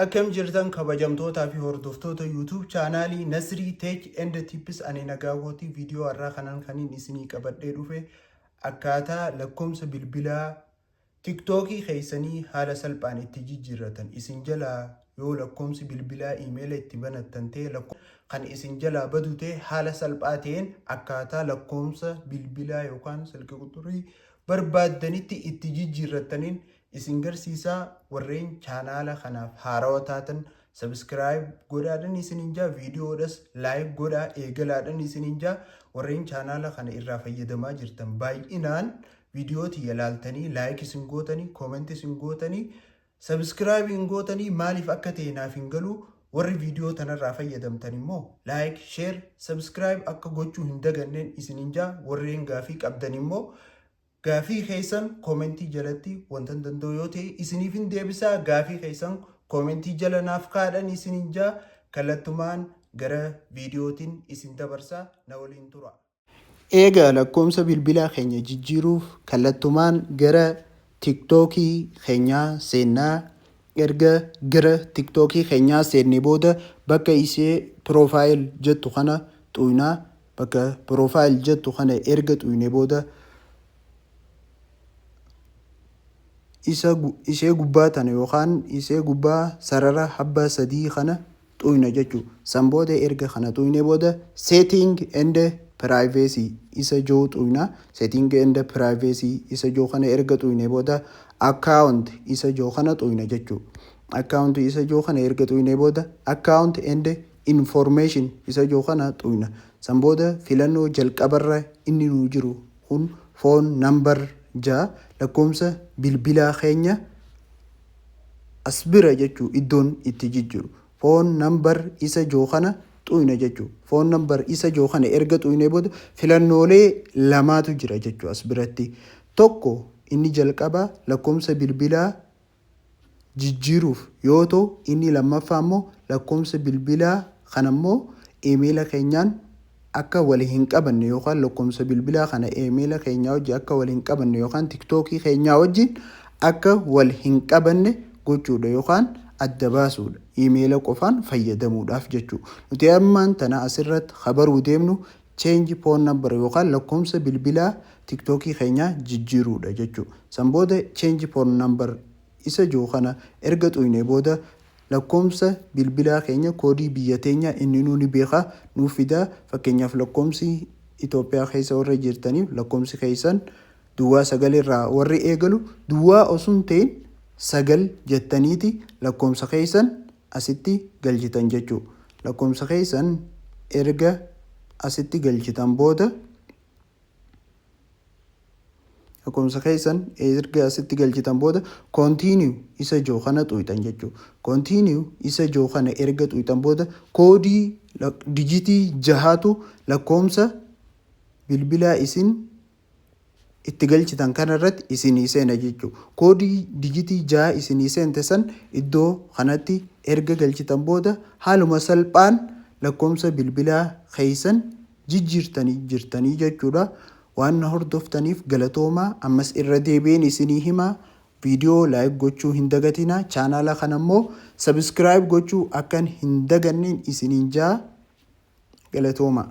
Akkam jirtan kabajamtootaa fi hordoftoota YouTube chaanaalii Nasrii Tech and Tips ani nagaa gootii viidiyoo har'aa kanaan kaniin isinii qabadhee dhufe akkaataa lakkoomsa bilbilaa TikTokii keessanii haala salphaan itti jijjiirratan isin jalaa yoo lakkoomsi bilbilaa iimeela itti banattan ta'e kan isin jalaa badu ta'e haala salphaa ta'een akkaataa lakkoomsa bilbilaa yookaan silkii quxurii barbaaddanitti itti jijjiirrataniin isin garsiisaa. Warreen chaanaala kanaaf haarawaa taatan subscribe godhaadhaan isinin jaa viidiyoodhas like godhaa eegalaadhaan isinin jaa warreen chaanaala kana irraa fayyadamaa jirtan baay'inaan viidiyooti ilaaltanii like isin gootanii comment isin gootanii subscribe hin gootanii maaliif akka ta'e naaf hin galu. Warri viidiyoo tanarraa fayyadamtan immoo like share subscribe akka gochuu hin daganneen isinin jaa warreen gaafii qabdan immoo gaafii keessan koomentii jalatti wanta danda'u yoo ta'e isiniif hin deebisaa. Gaafii keessan koomentii jala naaf kaadhan isinin jaa kallattumaan gara viidiyootiin isin dabarsaa na waliin tura. Eegaa lakkoomsa bilbilaa keenya jijjiiruuf kallattumaan gara TikTokii keenyaa seennaa. Erga gara TikTokii keenyaa seennee booda bakka ishee profile jettu kana xuynaa. Bakka profile jettu kana erga xuynee booda ishee gubbaa tana yookaan ishee gubbaa sarara habbaa sadii kana xuyna jechuudha. San booda erga kana xuyne booda setting and privacy isa joo xuyna. Setting and privacy isa joo kana erga xuyne booda account isa joo kana xuyna jechuudha. Account isa joo kana erga xuyne booda account and information isa joo kana xuyna. San booda filannoo jalqabarra inni nu jiru kun phone number jaa lakkoomsa bilbilaa keenya as bira jechuu iddoon itti jijjiiru phone number isa joo kana xuyna jechuu. Phone number isa joo kana erga xuyne booda filannoolee lamaatu jira jechuu as biratti. Tokko inni jalqabaa lakkoomsa bilbilaa jijjiiruuf yoo ta'u inni lammaffaa immoo lakkoomsa bilbilaa kanammoo emaila keenyaan akka wal hin qabanne yookaan lakkoomsa bilbilaa kana emaila keenyaa wajjin akka wal hin qabanne yookaan TikTokii keenyaa wajjin akka wal hin qabanne gochuudha yookaan adda baasuudha. Emaila qofaan fayyadamuudhaaf jechuudha. Nuti ammaan tana asirratti habaruu deemnu change phone number yookaan lakkoomsa bilbilaa TikTokii keenyaa jijjiiruudha jechuudha. San booda change phone number isa joo kana erga xuyne booda lakkoomsa bilbilaa keenya koodii biyya teenya inni nuuni beekaa nuuf fidaa. Fakkeenyaaf lakkoomsi Itoophiyaa keessa warra jirtaniif lakkoomsi keessan duwwaa 9 irraa warri eegalu duwwaa osoo ta'in 9 jettaniiti lakkoomsa keessan asitti galchitan jechuudha. Lakkoomsa keessan erga asitti galchitan booda lakkoomsa keessan erga asitti galchitan booda continue isa joo kana xuytan jechuudha. Continue isa joo kana erga xuytan booda koodii dijitii 6tu lakkoomsa bilbilaa isin itti galchitan kanarratti isinii seena jechuudha. Koodii dijitii 6 isinii seente san iddoo kanatti erga galchitan booda haaluma salphaan lakkoomsa bilbilaa keessan jijjiirtanii jirtanii jechuudha. Waan hordoftaniif galatoomaa. Ammas irra deebiin isinii himaa viidiyoo like gochuu hin dagatinaa. Chaanaala kana immoo subscribe gochuu akkan hin daganneen isiniin jaa galatoomaa.